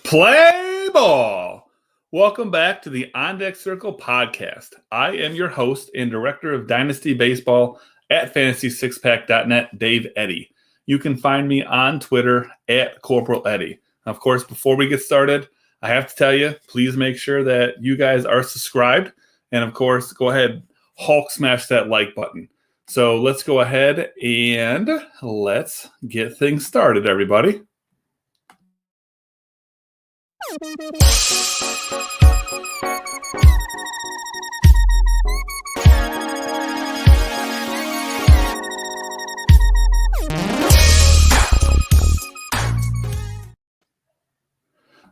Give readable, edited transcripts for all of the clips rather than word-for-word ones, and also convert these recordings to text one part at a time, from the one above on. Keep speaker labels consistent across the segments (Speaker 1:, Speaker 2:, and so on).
Speaker 1: Play ball! Welcome back to the On Deck Circle podcast. I am your host and director of Dynasty Baseball at FantasySixPack.net, Dave Eddy. You can find me on Twitter at Corporal Eddy. Of course, before we get started, I have to tell you, please make sure that you guys are subscribed. And of course, go ahead, Hulk smash that like button. So let's go ahead and let's get things started, everybody.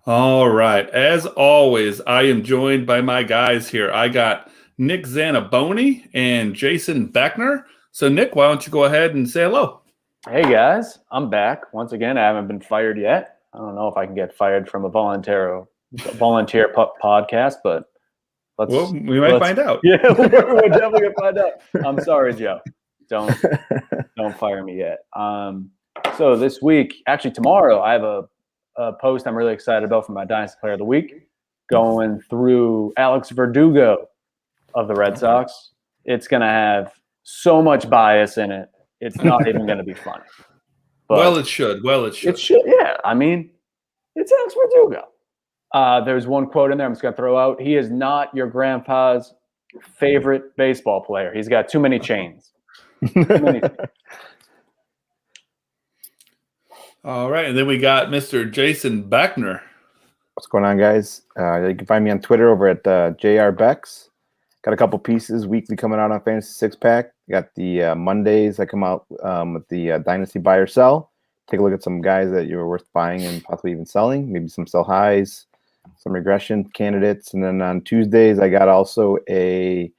Speaker 1: All right. As always, I am joined by my guys here. I got Nick Zanaboni and Jason Beckner. So, Nick, why don't you go ahead and say hello?
Speaker 2: Hey, guys. I'm back. Once again, I haven't been fired yet. I don't know if I can get fired from a volunteer podcast, but
Speaker 1: we might find out.
Speaker 2: Yeah, we're definitely gonna find out. I'm sorry, Joe. Don't fire me yet. So this week, actually tomorrow, I have a post I'm really excited about for my Dynasty Player of the Week, going through Alex Verdugo of the Red Sox. It's gonna have so much bias in it. It's not even gonna be funny.
Speaker 1: But it should.
Speaker 2: It should, yeah. I mean, it's Alex Verdugo. There's one quote in there I'm just going to throw out. He is not your grandpa's favorite baseball player. He's got too many chains.
Speaker 1: All right. And then we got Mr. Jason Beckner.
Speaker 3: What's going on, guys? You can find me on Twitter over at JRBex. Got a couple pieces weekly coming out on Fantasy Six Pack. Got the Mondays that come out with the Dynasty Buy or Sell. Take a look at some guys that you're worth buying and possibly even selling. Maybe some sell highs, some regression candidates. And then on Tuesdays, I got also a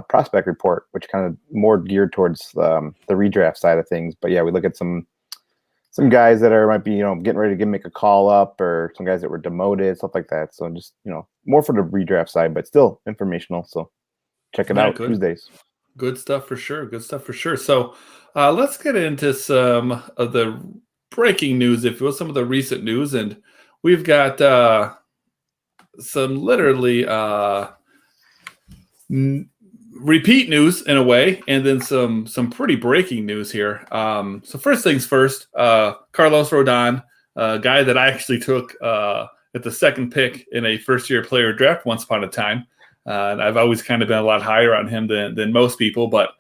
Speaker 3: prospect report, which kind of more geared towards the redraft side of things. But yeah, we look at some guys that might be getting ready to make a call up, or some guys that were demoted, stuff like that. So just more for the redraft side, but still informational. So check it out Tuesdays.
Speaker 1: Good stuff for sure. So let's get into some of the breaking news, if you will, some of the recent news. And we've got some literally repeat news in a way, and then some pretty breaking news here. So first things first, Carlos Rodon, a guy that I actually took at the second pick in a first-year player draft once upon a time. And I've always kind of been a lot higher on him than most people, but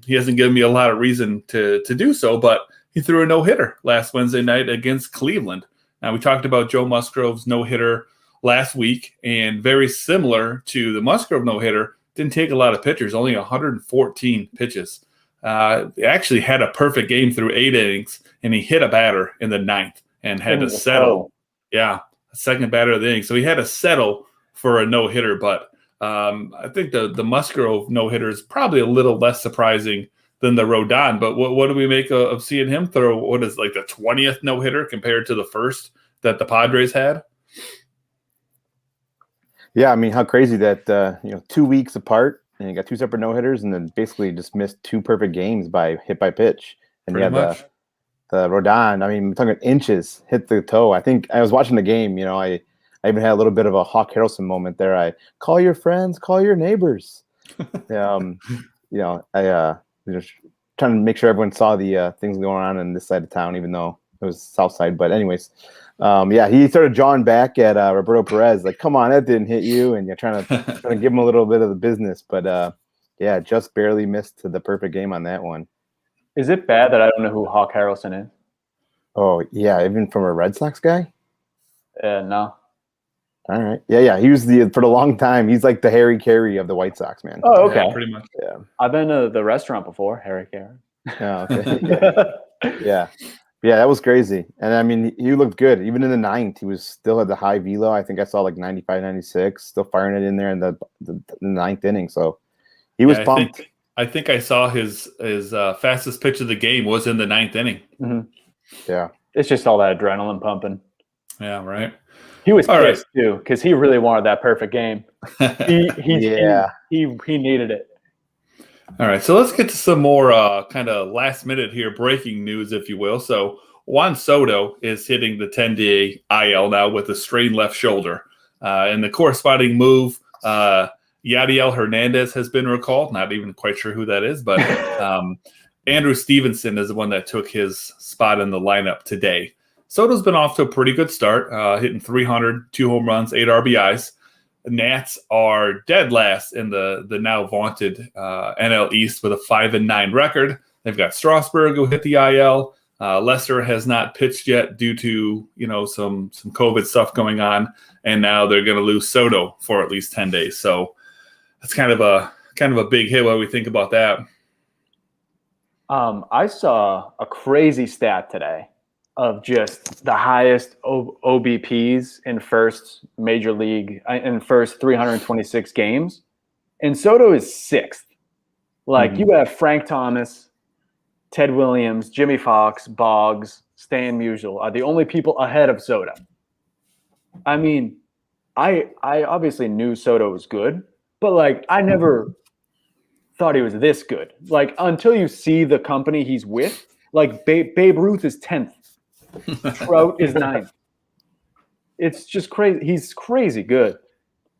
Speaker 1: he hasn't given me a lot of reason to do so. But he threw a no-hitter last Wednesday night against Cleveland. Now, we talked about Joe Musgrove's no-hitter last week, and very similar to the Musgrove no-hitter, didn't take a lot of pitchers, only 114 pitches. He actually had a perfect game through 8 innings, and he hit a batter in the 9th and had to settle. Yeah, a second batter of the inning. So he had to settle for a no-hitter, but I think the Musgrove no-hitter is probably a little less surprising than the Rodon. But what do we make of seeing him throw, what is like the 20th no-hitter compared to the first that the Padres had?
Speaker 3: Yeah, I mean, how crazy that 2 weeks apart, and you got 2 separate no-hitters, and then basically just missed 2 perfect games by pitch. And
Speaker 1: pretty much.
Speaker 3: The Rodon, I mean, we're talking inches, hit the toe. I think I was watching the game, I even had a little bit of a Hawk Harrelson moment there. I call your friends, call your neighbors. I just trying to make sure everyone saw the things going on in this side of town, even though it was south side. But anyways, he started jawing back at Roberto Perez, like, come on, that didn't hit you. And you're trying to give him a little bit of the business. But just barely missed the perfect game on that one.
Speaker 2: Is it bad that I don't know who Hawk Harrelson is?
Speaker 3: Oh, yeah, even from a Red Sox guy?
Speaker 2: No.
Speaker 3: All right. Yeah. He was for a long time. He's like the Harry Carey of the White Sox, man.
Speaker 2: Oh, okay.
Speaker 1: Yeah, pretty much.
Speaker 3: Yeah.
Speaker 2: I've been to the restaurant before, Harry Carey.
Speaker 3: Oh, okay. Yeah, that was crazy. And I mean, he looked good. Even in the 9th, he was still at the high velo. I think I saw like 95, 96, still firing it in there in the 9th inning. So he was pumped.
Speaker 1: I think I saw his fastest pitch of the game was in the 9th inning.
Speaker 2: Mm-hmm.
Speaker 3: Yeah.
Speaker 2: It's just all that adrenaline pumping.
Speaker 1: Yeah, right.
Speaker 2: He was pissed too, because he really wanted that perfect game. He needed it.
Speaker 1: All right, so let's get to some more kind of last minute here breaking news, if you will. So Juan Soto is hitting the 10-day IL now with a strained left shoulder. And the corresponding move, Yadiel Hernandez has been recalled. Not even quite sure who that is, but Andrew Stevenson is the one that took his spot in the lineup today. Soto's been off to a pretty good start, hitting 300, 2 home runs, 8 RBIs. The Nats are dead last in the now vaunted NL East with a 5-9 record. They've got Strasburg who hit the IL. Lester has not pitched yet due to some COVID stuff going on, and now they're going to lose Soto for at least 10 days. So that's kind of a big hit when we think about that.
Speaker 2: I saw a crazy stat today of just the highest OBPs in first major league in first 326 games, and Soto is 6th. Like you have Frank Thomas, Ted Williams, Jimmy Fox, Boggs, Stan Musial are the only people ahead of Soto. I mean, I obviously knew Soto was good, but like I never thought he was this good. Like until you see the company he's with, like Babe Ruth is 10th. Trout is 9th. It's just crazy. He's crazy good.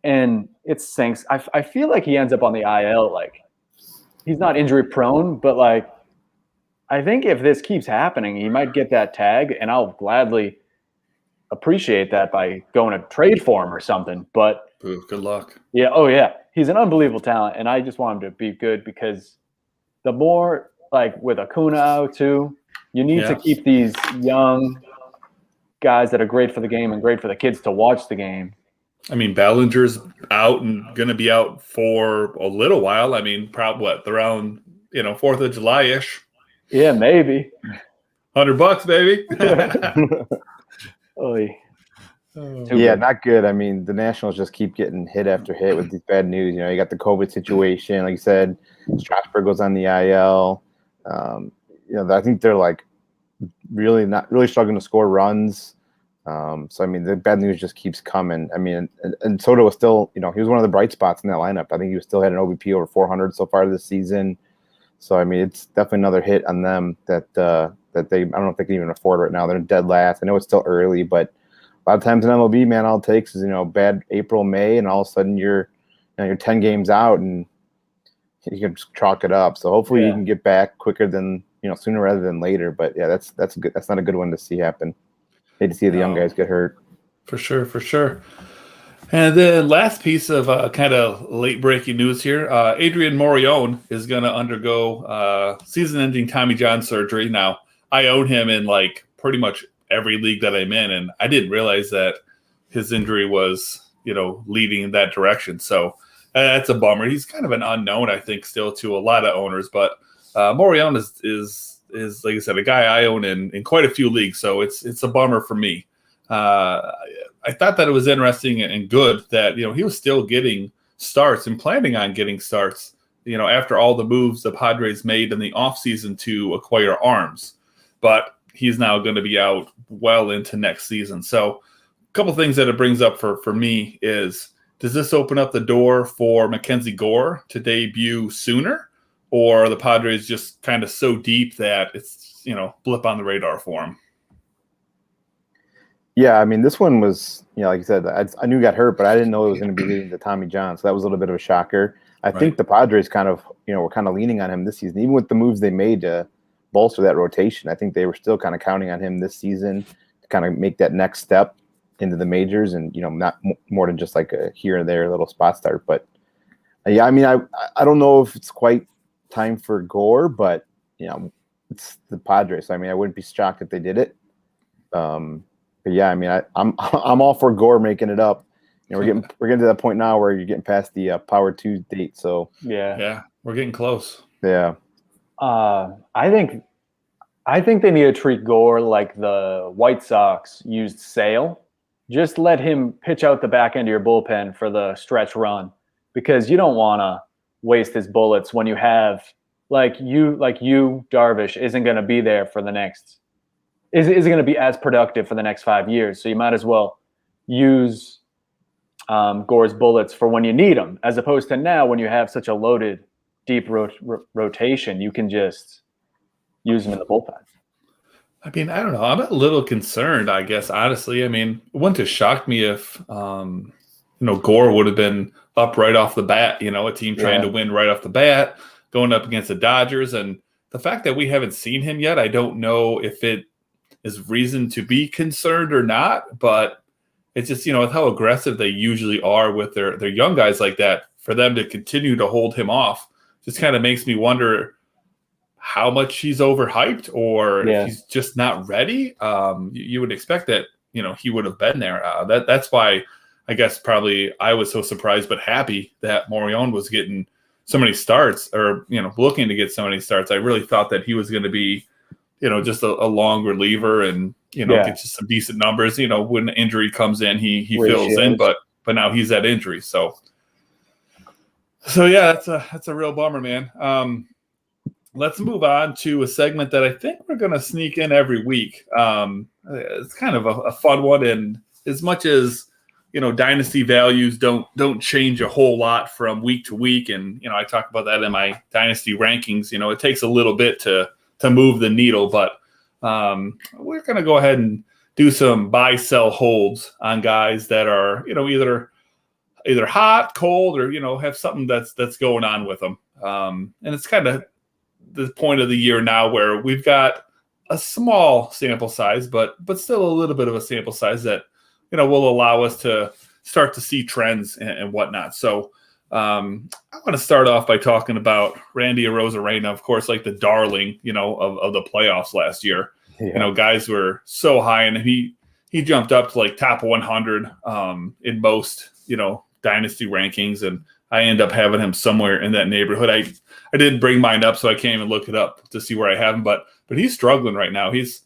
Speaker 2: And it stinks. I feel like he ends up on the IL. Like he's not injury prone, but like I think if this keeps happening, he might get that tag, and I'll gladly appreciate that by going to trade for him or something. But
Speaker 1: ooh, good luck.
Speaker 2: Yeah. Oh yeah. He's an unbelievable talent, and I just want him to be good because the more like with Acuna out too, you need to keep these young guys that are great for the game and great for the kids to watch the game.
Speaker 1: I mean, Ballinger's out and going to be out for a little while. I mean, probably around 4th of July-ish.
Speaker 2: Yeah, maybe.
Speaker 1: $100, baby.
Speaker 3: Yeah, not good. I mean, the Nationals just keep getting hit after hit with these bad news. You got the COVID situation. Like you said, Strasburg goes on the IL. I think they're like really struggling to score runs. So I mean, the bad news just keeps coming. I mean, and Soto was still, he was one of the bright spots in that lineup. I think he was still had an OBP over 400 so far this season. So I mean, it's definitely another hit on them that they I don't know if they can even afford right now. They're dead last. I know it's still early, but a lot of times in MLB, man, all it takes is bad April, May, and all of a sudden you're 10 games out and you can just chalk it up. So hopefully you can get back quicker than sooner rather than later. But yeah, that's good. That's not a good one to see happen. Hate to see the young guys get hurt.
Speaker 1: For sure. And then last piece of kind of late breaking news here: Adrian Morejon is going to undergo season-ending Tommy John surgery. Now, I own him in like pretty much every league that I'm in, and I didn't realize that his injury was leading in that direction. So that's a bummer. He's kind of an unknown, I think, still to a lot of owners, but. Morejon is like I said, a guy I own in quite a few leagues, so it's a bummer for me. I thought that it was interesting and good that he was still getting starts and planning on getting starts. After all the moves the Padres made in the offseason to acquire arms, but he's now going to be out well into next season. So, a couple things that it brings up for me is: does this open up the door for Mackenzie Gore to debut sooner? Or are the Padres just kind of so deep that it's, blip on the radar for him?
Speaker 3: Yeah, I mean, this one was, like you said, I knew he got hurt, but I didn't know it was going to be leading to Tommy John. So that was a little bit of a shocker. I think the Padres kind of, were kind of leaning on him this season, even with the moves they made to bolster that rotation. I think they were still kind of counting on him this season to kind of make that next step into the majors and, not more than just like a here and there little spot start. But yeah, I mean, I don't know if it's quite time for Gore, but it's the Padres. I mean, I wouldn't be shocked if they did it. But yeah, I mean, I'm all for Gore making it up. We're getting to that point now where you're getting past the Power 2 date. So
Speaker 1: yeah, we're getting close.
Speaker 3: Yeah,
Speaker 2: I think they need to treat Gore like the White Sox used Sale. Just let him pitch out the back end of your bullpen for the stretch run, because you don't want to waste his bullets when you have like you Darvish isn't going to be there for the next isn't going to be as productive for the next 5 years. So you might as well use Gore's bullets for when you need them, as opposed to now when you have such a loaded deep rotation, you can just use them in the bullpen.
Speaker 1: I mean, I don't know. I'm a little concerned, I guess, honestly. I mean, it wouldn't have shocked me if, Gore would have been up right off the bat, a team trying to win right off the bat, going up against the Dodgers. And the fact that we haven't seen him yet, I don't know if it is reason to be concerned or not, but it's just, with how aggressive they usually are with their young guys like that, for them to continue to hold him off just kind of makes me wonder how much he's overhyped, or if he's just not ready. You would expect that, he would have been there. That's why I guess probably I was so surprised but happy that Morejon was getting so many starts, or, looking to get so many starts. I really thought that he was going to be, just a long reliever and, get just some decent numbers. When an injury comes in, he fills in, but now he's at injury. So yeah, that's a real bummer, man. Let's move on to a segment that I think we're going to sneak in every week. It's kind of a fun one, and as much as dynasty values don't change a whole lot from week to week, and I talk about that in my dynasty rankings. It takes a little bit to move the needle, but we're going to go ahead and do some buy, sell, holds on guys that are either hot, cold, or have something that's going on with them. And it's kind of the point of the year now where we've got a small sample size, but still a little bit of a sample size that will allow us to start to see trends and whatnot. So I want to start off by talking about Randy Arozarena, of course, like the darling, of the playoffs last year.
Speaker 3: Yeah.
Speaker 1: Guys were so high, and he jumped up to like top 100 in most, dynasty rankings, and I end up having him somewhere in that neighborhood. I didn't bring mine up, so I can't even look it up to see where I have him, but he's struggling right now. He's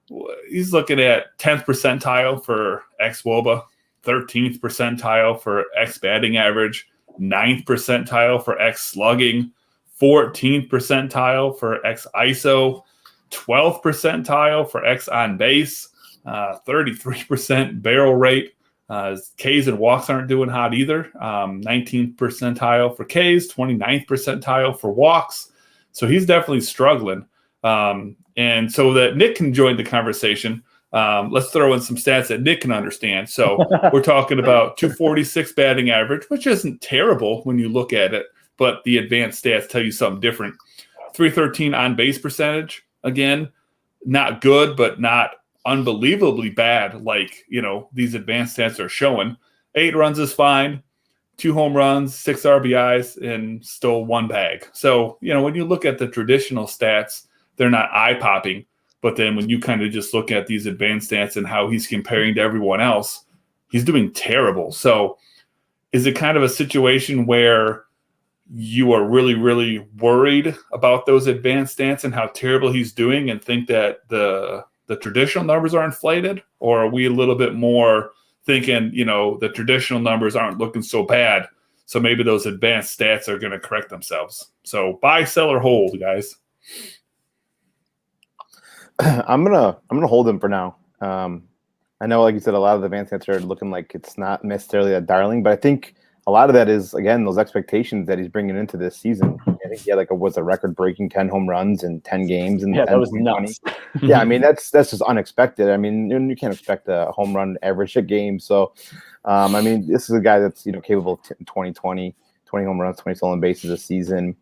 Speaker 1: looking at 10th percentile for xWOBA, 13th percentile for X batting average, 9th percentile for X slugging, 14th percentile for X ISO, 12th percentile for X on base, 33% barrel rate. Ks and walks aren't doing hot either. 19th percentile for Ks, 29th percentile for walks. So he's definitely struggling. And so that Nick can join the conversation, let's throw in some stats that Nick can understand. So we're talking about 246 batting average, which isn't terrible when you look at it, but the advanced stats tell you something different. 313 on base percentage, again, not good, but not unbelievably bad like these advanced stats are showing. 8 runs is fine, 2 home runs, 6 RBIs, and stole 1 bag. So when you look at the traditional stats, they're not eye-popping, but then when you kind of just look at these advanced stats and how he's comparing to everyone else, he's doing terrible. So is it kind of a situation where you are really, really worried about those advanced stats and how terrible he's doing, and think that the traditional numbers are inflated? Or are we a little bit more thinking, the traditional numbers aren't looking so bad, so maybe those advanced stats are going to correct themselves? So buy, sell, or hold, guys.
Speaker 3: I'm gonna hold him for now. I know, like you said, a lot of the advanced stats are looking like it's not necessarily a darling, but I think a lot of that is, again, those expectations that he's bringing into this season. I think he had was a record-breaking 10 home runs in 10 games. And
Speaker 2: that was nuts.
Speaker 3: Yeah, I mean, that's just unexpected. I mean, you can't expect a home run average a game. So, I mean, this is a guy that's, capable of 20 home runs, 20 stolen bases a season.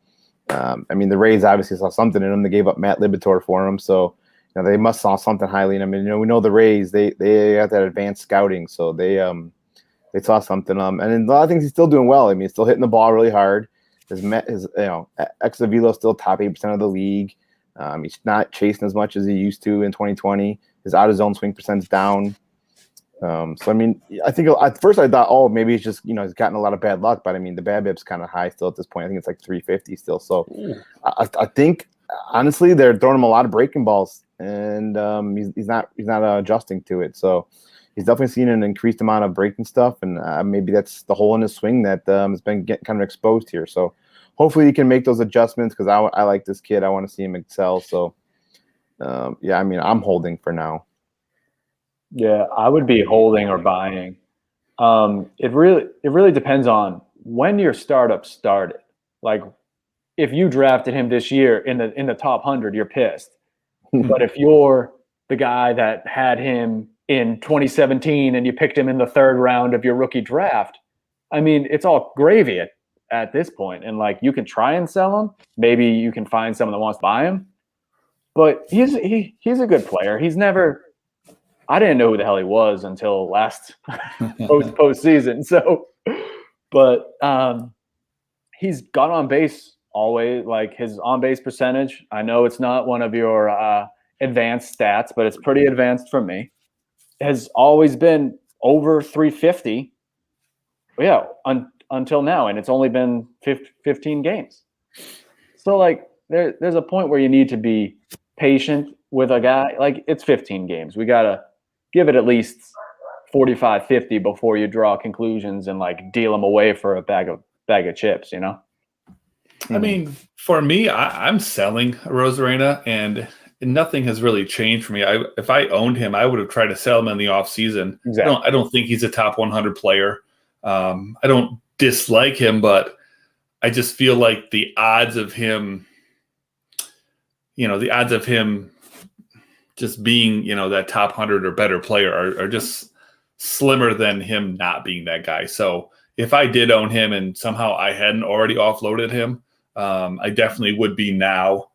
Speaker 3: I mean, the Rays obviously saw something in him. They gave up Matt Libator for him. So, they must saw something highly in him. And, we know the Rays, they got that advanced scouting. So they saw something. And in a lot of things, he's still doing well. I mean, he's still hitting the ball really hard. His X velo still top 8% of the league. He's not chasing as much as he used to in 2020. His out of zone swing percent's down. So I mean, I think at first I thought, oh, maybe it's just he's gotten a lot of bad luck. But I mean, the BABIP's kind of high still at this point. I think it's like 350 still. So I think honestly they're throwing him a lot of breaking balls, and he's not adjusting to it. So he's definitely seen an increased amount of breaking stuff, and maybe that's the hole in his swing that has been getting kind of exposed here. So hopefully he can make those adjustments, because I like this kid. I want to see him excel. So yeah, I mean, I'm holding for now.
Speaker 2: Yeah, I would be holding or buying. It really depends on when your startup started. Like, if you drafted him this year in the top 100, you're pissed. But if you're the guy that had him in 2017 and you picked him in the 3rd round of your rookie draft. I mean, it's all gravy at this point. And like, you can try and sell him. Maybe you can find someone that wants to buy him. But he's a good player. He's never – I didn't know who the hell he was until last postseason. So, but he's got on base always. Like his on base percentage, I know it's not one of your advanced stats, but it's pretty advanced for me, has always been over 350. Yeah, until now, and it's only been 15 games. So, like, there's a point where you need to be patient with a guy. Like, it's 15 games. We got to give it at least 45, 50 before you draw conclusions and, like, deal them away for a bag of chips, you know?
Speaker 1: I mean, for me, I'm selling Arozarena, and nothing has really changed for me. If I owned him, I would have tried to sell him in the offseason.
Speaker 2: Exactly.
Speaker 1: I don't think he's a top 100 player. I don't dislike him, but I just feel like the odds of him just being, that top 100 or better player are just slimmer than him not being that guy. So if I did own him and somehow I hadn't already offloaded him, I definitely would be now.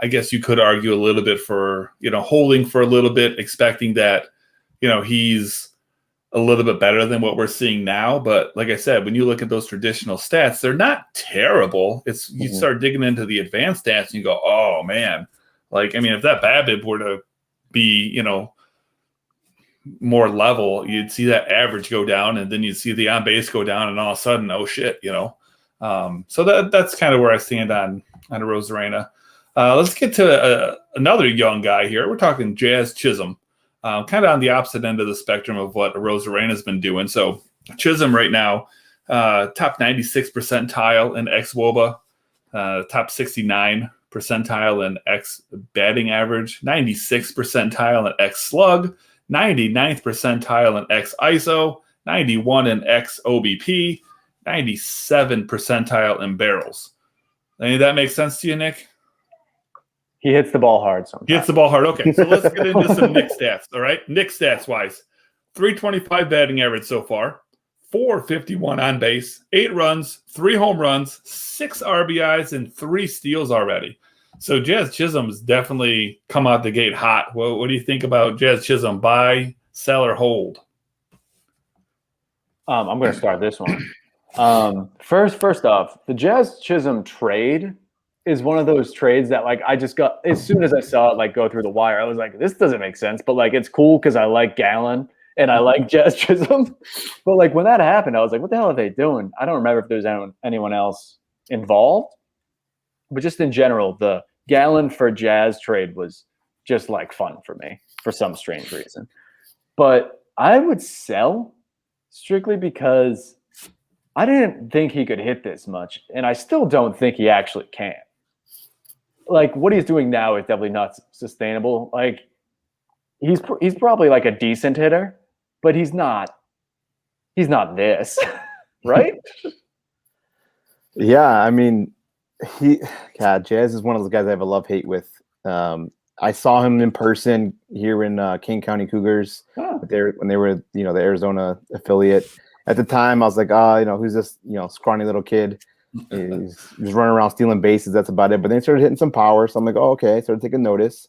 Speaker 1: I guess you could argue a little bit for, holding for a little bit, expecting that, he's a little bit better than what we're seeing now. But like I said, when you look at those traditional stats, they're not terrible. It's you start digging into the advanced stats and you go, oh man, like, I mean, if that BABIP were to be, more level, you'd see that average go down, and then you'd see the on base go down, and all of a sudden, oh shit, So that's kind of where I stand on Arozarena. Let's get to another young guy here. We're talking Jazz Chisholm. Kind of on the opposite end of the spectrum of what Arozarena's been doing. So Chisholm right now, top 96 percentile in xWOBA, top 69 percentile in X batting average, 96 percentile in X slug, 99th percentile in X ISO, 91 in X OBP, 97 percentile in barrels. Any of that make sense to you, Nick?
Speaker 2: He hits the ball hard sometimes.
Speaker 1: He hits the ball hard. Okay, so let's get into some Nick stats, all right? Nick stats-wise, 325 batting average so far, 451 on base, 8 runs, 3 home runs, 6 RBIs, and 3 steals already. So Jazz Chisholm's definitely come out the gate hot. Well, what do you think about Jazz Chisholm? Buy, sell, or hold?
Speaker 2: I'm going to start this one. First off, the Jazz Chisholm trade is one of those trades that, like, I just got, as soon as I saw it, like, go through the wire, I was like, this doesn't make sense, but, like, it's cool because I like Gallen and I like Jazz Chisholm. But, like, when that happened, I was like, what the hell are they doing? I don't remember if there's anyone else involved, but just in general, the Gallen for Jazz trade was just, like, fun for me for some strange reason. But I would sell strictly because I didn't think he could hit this much, and I still don't think he actually can. Like, what he's doing now is definitely not sustainable. Like, he's probably like a decent hitter, but he's not this, right?
Speaker 3: Yeah, I mean, Jazz is one of those guys I have a love-hate with. I saw him in person here in King County Cougars when they were, the Arizona affiliate. At the time, I was like, who's this, scrawny little kid? He's just running around stealing bases. That's about it. But then he started hitting some power. So I'm like, oh, okay. I started taking notice.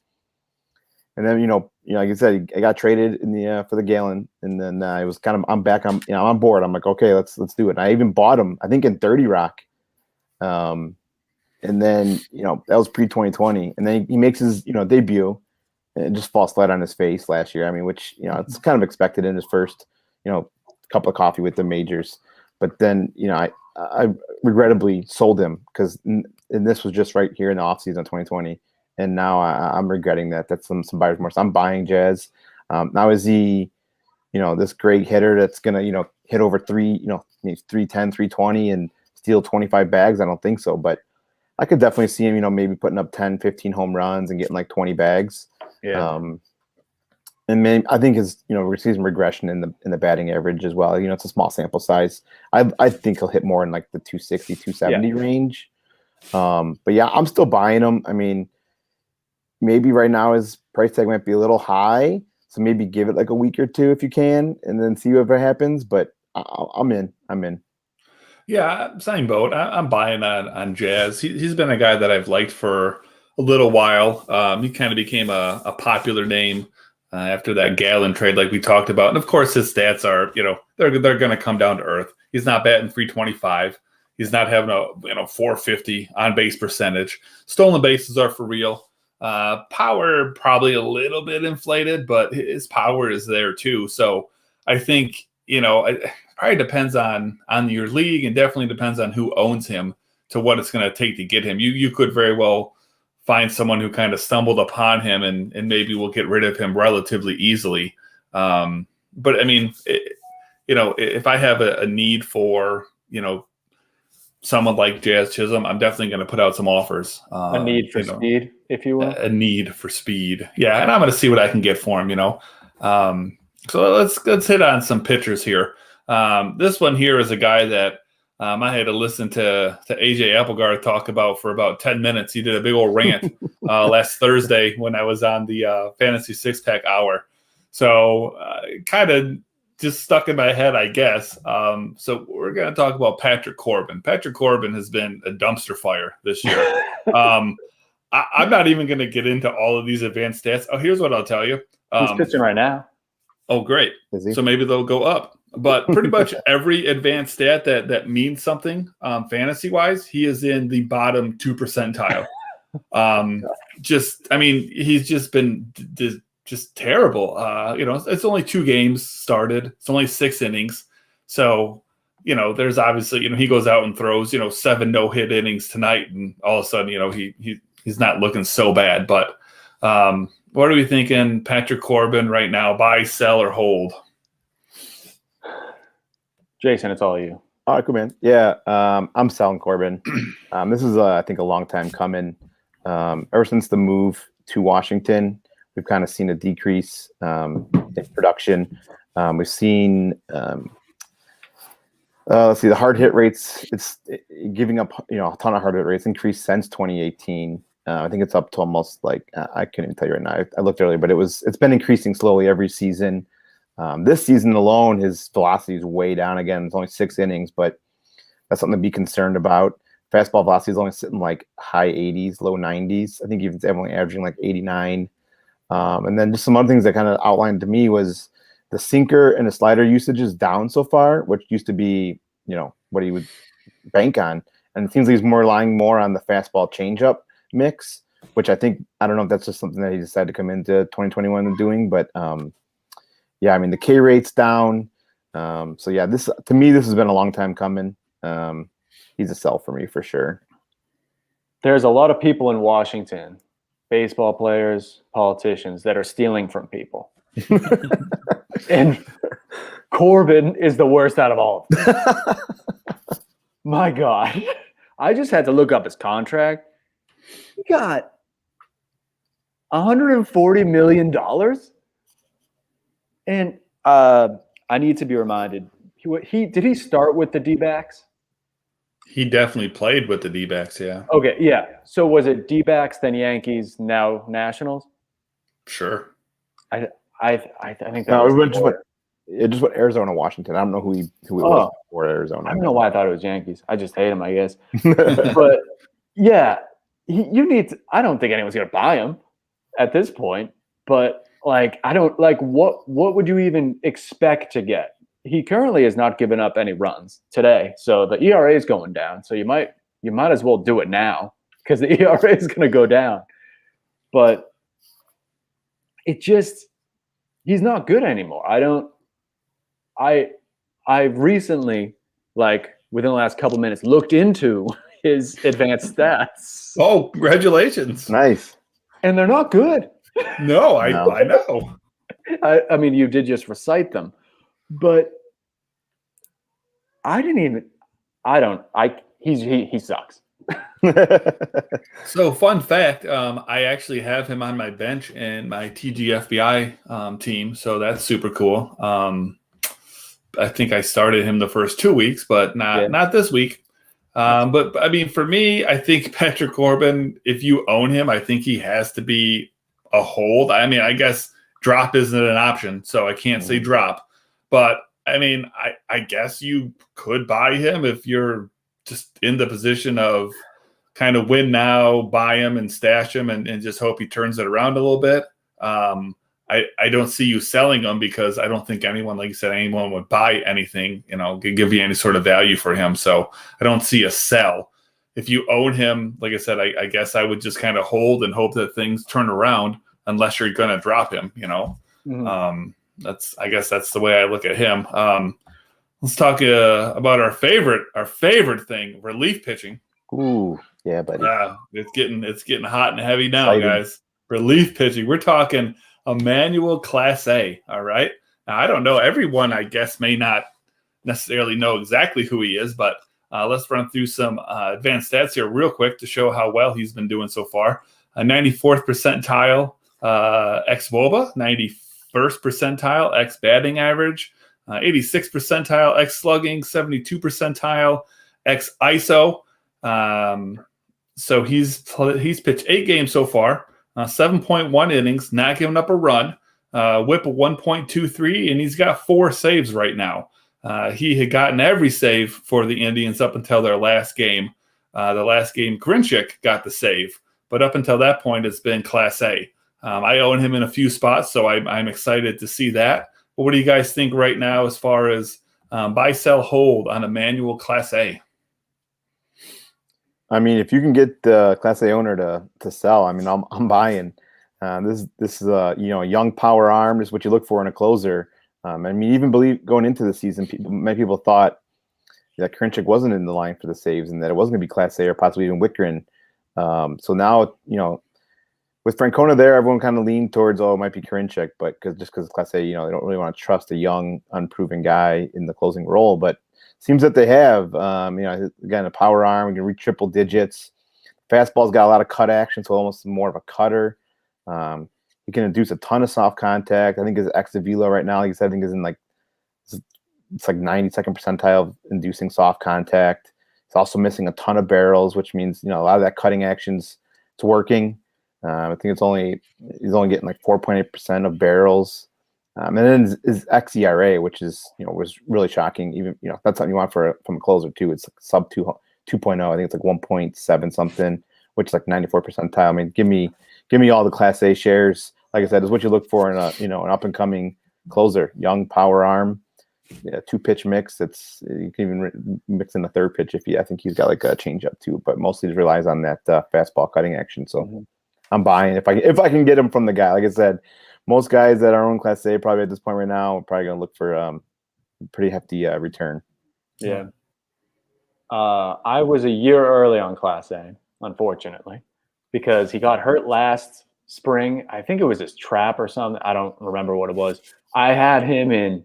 Speaker 3: And then, like I said, I got traded in the for the Gallen. And then it was kind of, I'm back. I'm on board. I'm like, okay, let's do it. And I even bought him, I think, in 30 Rock. And then, that was pre-2020. And then he makes his, debut and just falls flat on his face last year. I mean, which, it's kind of expected in his first, cup of coffee with the majors. But then, I regrettably sold him because this was just right here in the offseason of 2020. And now I'm regretting that. That's some buyer's remorse. I'm buying Jazz. Now is he, this great hitter that's going to, hit over 310, 320 and steal 25 bags? I don't think so. But I could definitely see him, maybe putting up 10, 15 home runs and getting like 20 bags.
Speaker 2: Yeah.
Speaker 3: And maybe, I think his, we're seeing some regression in the batting average as well. It's a small sample size. I think he'll hit more in like the 260, 270 range. But yeah, I'm still buying him. I mean, maybe right now his price tag might be a little high. So maybe give it like a week or two if you can, and then see whatever happens. But I'm in.
Speaker 1: Yeah, same boat. I'm buying on Jazz. He's been a guy that I've liked for a little while. He kind of became a popular name after that Gallon trade, like we talked about. And of course, his stats are, they're going to come down to earth. He's not batting 325. He's not having a 450 on base percentage. Stolen bases are for real. Power probably a little bit inflated, but his power is there too. So I think it probably depends on your league, and definitely depends on who owns him to what it's going to take to get him. You could very well find someone who kind of stumbled upon him and maybe will get rid of him relatively easily. But I mean, if I have a need for someone like Jazz Chisholm, I'm definitely going to put out some offers.
Speaker 2: A need for speed, if you will.
Speaker 1: A need for speed. Yeah, and I'm going to see what I can get for him, So let's hit on some pitchers here. This one here is a guy that I had to listen to AJ Applegarth talk about for about 10 minutes. He did a big old rant last Thursday when I was on the Fantasy Six Pack Hour. So kind of just stuck in my head, I guess. So we're going to talk about Patrick Corbin. Patrick Corbin has been a dumpster fire this year. I'm not even going to get into all of these advanced stats. Oh, here's what I'll tell you.
Speaker 2: He's pitching right now.
Speaker 1: Oh, great. So maybe they'll go up. But pretty much every advanced stat that means something fantasy-wise, he is in the bottom 2 percentile. He's just been just terrible. It's only 2 games started. It's only 6 innings. So, there's obviously, he goes out and throws, 7 no-hit innings tonight, and all of a sudden, he's not looking so bad. But what are we thinking, Patrick Corbin right now? Buy, sell, or hold?
Speaker 2: Jason, it's all you.
Speaker 3: All right, cool, man. Yeah, I'm selling Corbin. This is, I think, a long time coming. Ever since the move to Washington, we've kind of seen a decrease in production. We've seen, let's see, the hard hit rates. It's giving up, a ton of hard hit rates increased since 2018. I think it's up to almost I couldn't even tell you right now. I looked earlier, but it's been increasing slowly every season. This season alone, his velocity is way down again. It's only 6 innings, but that's something to be concerned about. Fastball velocity is only sitting high 80s, low 90s. I think he's only averaging 89. And then just some other things that kind of outlined to me was the sinker and the slider usage is down so far, which used to be, what he would bank on. And it seems like he's relying more on the fastball changeup mix, which I don't know if that's just something that he decided to come into 2021 and doing, but yeah, I mean, the K rate's down. So yeah, this has been a long time coming. He's a sell for me for sure.
Speaker 2: There's a lot of people in Washington, baseball players, politicians, that are stealing from people. And Corbin is the worst out of all of them. My God. I just had to look up his contract. He got $140 million. And I need to be reminded, did he start with the D-backs?
Speaker 1: He definitely played with the D-backs, yeah.
Speaker 2: Okay, yeah. So was it D-backs, then Yankees, now Nationals?
Speaker 1: Sure.
Speaker 2: I think that
Speaker 3: it just went Arizona, Washington. I don't know who it was for Arizona.
Speaker 2: I don't know why I thought it was Yankees. I just hate him, I guess. But yeah, I don't think anyone's going to buy him at this point, but I don't what would you even expect to get? He currently has not given up any runs today, so the ERA is going down. So you might as well do it now because the ERA is going to go down. But he's not good anymore. I've recently, within the last couple minutes, looked into his advanced stats.
Speaker 1: Oh, congratulations!
Speaker 3: Nice,
Speaker 2: and they're not good.
Speaker 1: No, I know.
Speaker 2: I mean, you did just recite them, but he sucks.
Speaker 1: So fun fact, I actually have him on my bench in my TGFBI team, so that's super cool. I think I started him the first 2 weeks, but not this week. But I mean, for me, I think Patrick Corbin, if you own him, I think he has to be a hold. I mean, I guess drop isn't an option, so I can't say drop. But I mean, I guess you could buy him if you're just in the position of kind of win now, buy him and stash him and just hope he turns it around a little bit. I don't see you selling him because I don't think anyone, like you said, anyone would buy anything, give you any sort of value for him. So I don't see a sell. If you own him, like I said, I guess I would just kind of hold and hope that things turn around unless you're going to drop him, I guess that's the way I look at him. Let's talk about our favorite thing, relief pitching.
Speaker 3: Ooh, yeah, buddy.
Speaker 1: It's getting hot and heavy now, guys. Relief pitching. We're talking Emmaunel Clase. All right. Now, I don't know. Everyone, I guess, may not necessarily know exactly who he is, but let's run through some advanced stats here real quick to show how well he's been doing so far. 94th percentile ex-WOBA, 91st percentile ex-batting average, 86th percentile ex-slugging, 72 percentile ex-ISO. So he's pitched 8 games so far, 7.1 innings, not giving up a run, whip of 1.23, and he's got 4 saves right now. He had gotten every save for the Indians up until their last game. The last game, Grinchick got the save, but up until that point, it's been Clase. I own him in a few spots, so I'm excited to see that. But what do you guys think right now as far as buy, sell, hold on Emmaunel Clase?
Speaker 3: I mean, if you can get the Clase owner to sell, I mean, I'm buying. This is a young power arm. This is what you look for in a closer. I mean, even going into the season, many people thought that Grinchick wasn't in the line for the saves and that it wasn't going to be Clase or possibly even Wittgren. So now, with Francona there, everyone kind of leaned towards, it might be Grinchick, but because Clase, they don't really want to trust a young, unproven guy in the closing role. But seems that they have, again, a power arm, we can reach triple digits. Fastball's got a lot of cut action, so almost more of a cutter. He can induce a ton of soft contact. I think his exit velo right now, like I said, I think is in it's like 92nd percentile of inducing soft contact. He's also missing a ton of barrels, which means, a lot of that cutting action's it's working. I think he's only getting like 4.8% of barrels. And then his xERA, which is, was really shocking. Even, that's something you want from a closer too. It's like sub 2.0. I think it's like 1.7 something, which is like 94th percentile. I mean, give me all the Class A shares. Like I said, is what you look for in an up and coming closer, young power arm, 2-pitch mix. You can even mix in a 3rd pitch I think he's got like a changeup too, but mostly just relies on that fastball cutting action. So I'm buying if I can get him from the guy. Like I said, most guys that are on Class A probably at this point right now are probably going to look for pretty hefty return.
Speaker 2: Yeah. I was a year early on Class A, unfortunately, because he got hurt last spring. I think it was his trap or something. I don't remember what it was. I had him in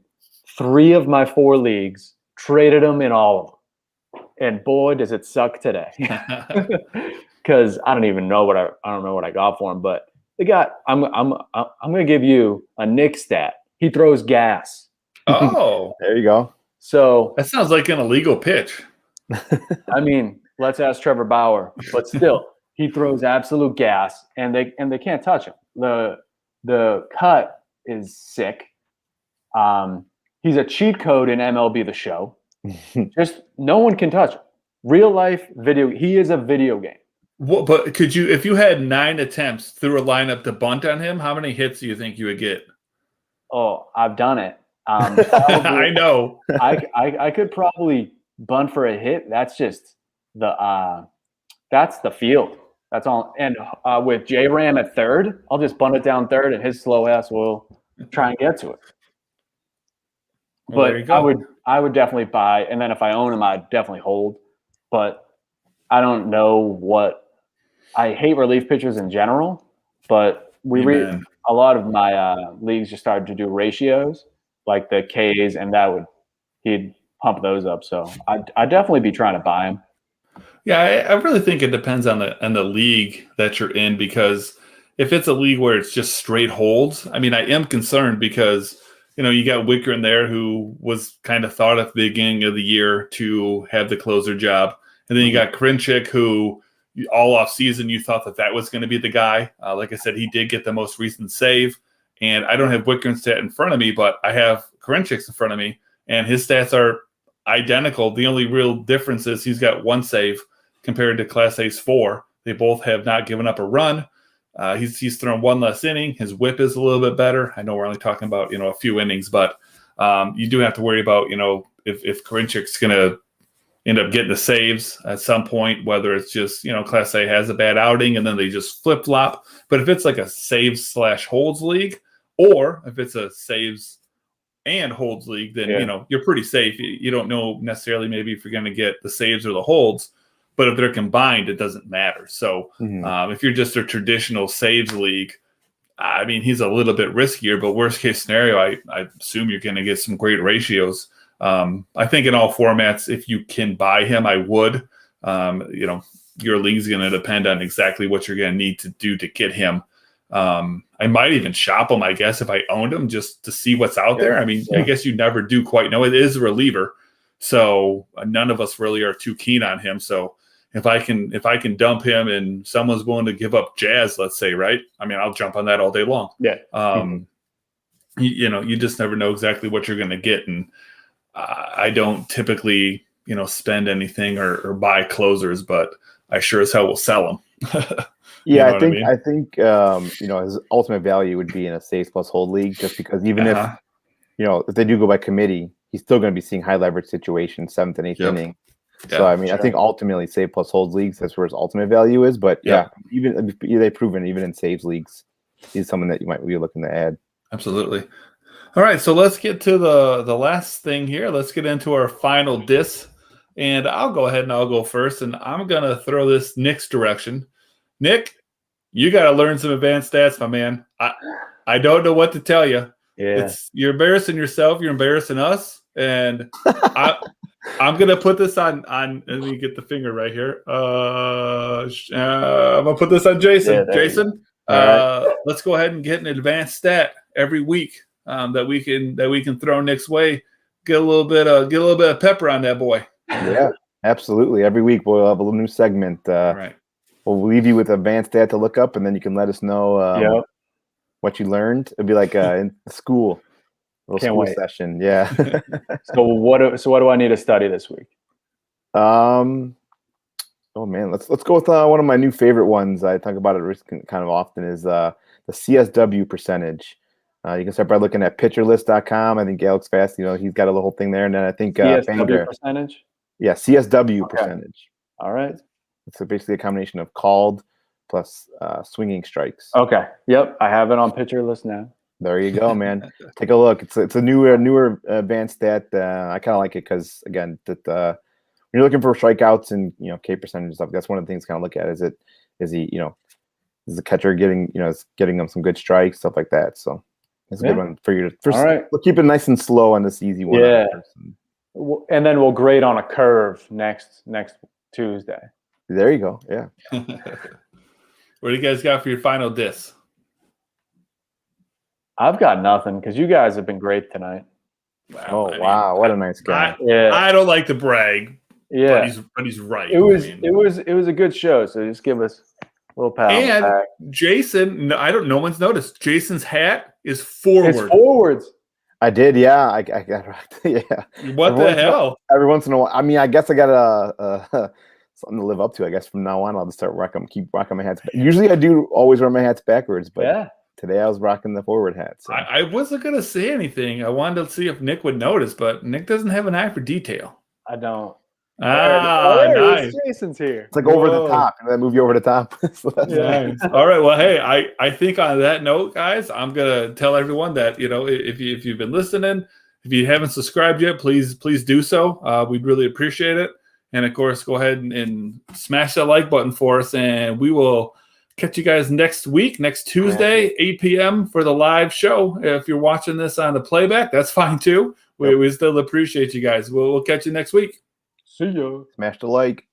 Speaker 2: 3 of my 4 leagues, traded him in all of them. And boy, does it suck today. Because I don't know what I got for him, but I'm going to give you a Nick stat. He throws gas.
Speaker 1: Oh,
Speaker 3: there you go.
Speaker 2: So
Speaker 1: that sounds like an illegal pitch.
Speaker 2: I mean, let's ask Trevor Bauer, but still, he throws absolute gas, and they can't touch him. The cut is sick. He's a cheat code in MLB The Show. Just no one can touch him. Real life video. He is a video game.
Speaker 1: What, but could you, if you had 9 attempts through a lineup to bunt on him, how many hits do you think you would get?
Speaker 2: Oh, I've done it.
Speaker 1: I know.
Speaker 2: I could probably bunt for a hit. That's just that's the field. That's all. And with J-Ram at 3rd, I'll just bunt it down 3rd, and his slow ass will try and get to it.
Speaker 1: Well,
Speaker 2: but I would definitely buy, and then if I own him, I'd definitely hold. But I don't know what. I hate relief pitchers in general, but a lot of my leagues just started to do ratios, like the Ks, and he'd pump those up. So I'd definitely be trying to buy him.
Speaker 1: Yeah, I really think it depends on the league that you're in, because if it's a league where it's just straight holds, I mean, I am concerned because, you got Wicker in there who was kind of thought at the beginning of the year to have the closer job. And then you got Grinchick who, all off season you thought that was going to be the guy. Like I said, he did get the most recent save, and I don't have Wickern's stat in front of me, but I have Karinchik's in front of me, and his stats are identical. The only real difference is he's got 1 save compared to Clase's 4. They both have not given up a run. He's thrown 1 less inning. His whip is a little bit better. I know we're only talking about, a few innings, but you do have to worry about, if Karinchik's going to end up getting the saves at some point, whether it's just, Clase has a bad outing and then they just flip-flop. But if it's like a saves/holds league, or if it's a saves and holds league, then, you're pretty safe. You don't know necessarily maybe if you're going to get the saves or the holds. But if they're combined, it doesn't matter. So if you're just a traditional saves league, I mean, he's a little bit riskier, but worst case scenario, I assume you're going to get some great ratios. I think in all formats, if you can buy him, I would. Your league's going to depend on exactly what you're going to need to do to get him. I might even shop him, I guess, if I owned him just to see what's out there. I mean, I guess you never do quite know. It is a reliever. So none of us really are too keen on him. So if I can dump him and someone's willing to give up Jazz, let's say, right? I mean, I'll jump on that all day long.
Speaker 2: Yeah.
Speaker 1: You just never know exactly what you're going to get. And I don't typically, spend anything or buy closers, but I sure as hell will sell them.
Speaker 3: Yeah, I think his ultimate value would be in a saves plus hold league, just because even if they do go by committee, he's still going to be seeing high leverage situations, 7th and 8th inning. Yeah, so I mean, I think ultimately save plus hold leagues, that's where his ultimate value is. But even they've proven even in saves leagues, he's someone that you might be looking to add.
Speaker 1: Absolutely. All right, so let's get to the last thing here. Let's get into our final diss, and I'll go ahead and I'll go first, and I'm gonna throw this Nick's direction. Nick, you got to learn some advanced stats, my man. I don't know what to tell you.
Speaker 2: Yeah,
Speaker 1: you're embarrassing yourself. You're embarrassing us, and I'm gonna put this on. Let me get the finger right here. I'm gonna put this on Jason.
Speaker 2: Yeah,
Speaker 1: Jason,
Speaker 2: right.
Speaker 1: Let's go ahead and get an advanced stat every week that we can throw Nick's way. Get a little bit of pepper on that boy.
Speaker 3: Yeah, absolutely. Every week we'll have a little new segment.
Speaker 1: Right.
Speaker 3: We'll leave you with advanced stat to look up, and then you can let us know what you learned. It'd be like in school. School session, yeah.
Speaker 2: So what do I need to study this week?
Speaker 3: Oh man, let's go with one of my new favorite ones. I talk about it kind of often is the CSW percentage. You can start by looking at pitcherlist.com. I think Alex Fast, he's got a little thing there, and then I think
Speaker 2: CSW percentage.
Speaker 3: Yeah, CSW percentage.
Speaker 2: All right.
Speaker 3: It's basically a combination of called plus swinging strikes.
Speaker 2: Okay. Yep, I have it on pitcher list now.
Speaker 3: There you go, man. Take a look. It's a newer advanced stat. I kind of like it because again, that when you're looking for strikeouts and K percentage and stuff, that's one of the things to kind of look at. Is the catcher getting them some good strikes, stuff like that. So it's a good one for you. All right, we'll keep it nice and slow on this easy one.
Speaker 2: Yeah, and then we'll grade on a curve next Tuesday.
Speaker 3: There you go. Yeah.
Speaker 1: What do you guys got for your final diss?
Speaker 2: I've got nothing because you guys have been great tonight.
Speaker 3: Wow, wow, what a nice guy!
Speaker 1: I don't like to brag.
Speaker 2: Yeah,
Speaker 1: but he's right.
Speaker 2: It was a good show. So just give us a little pat.
Speaker 1: And Jason, no one's noticed. Jason's hat is forward.
Speaker 2: It's forwards.
Speaker 3: I did, yeah. I got yeah.
Speaker 1: What the hell?
Speaker 3: Every once in a while. I mean, I guess I got something to live up to. I guess from now on, I'll just keep rocking my hats. Usually, I do always wear my hats backwards, but today I was rocking the forward hat. So.
Speaker 1: I wasn't gonna say anything. I wanted to see if Nick would notice, but Nick doesn't have an eye for detail.
Speaker 2: I don't.
Speaker 1: Nice.
Speaker 2: Jason's here.
Speaker 3: It's like over the top. And then move you over the top. So
Speaker 1: nice. All right. Well, hey, I think on that note, guys, I'm gonna tell everyone that if you've been listening, if you haven't subscribed yet, please do so. We'd really appreciate it. And of course, go ahead and smash that like button for us, and we will catch you guys next week, next Tuesday, 8 p.m. for the live show. If you're watching this on the playback, that's fine too. We still appreciate you guys. We'll catch you next week.
Speaker 2: See ya.
Speaker 3: Smash the like.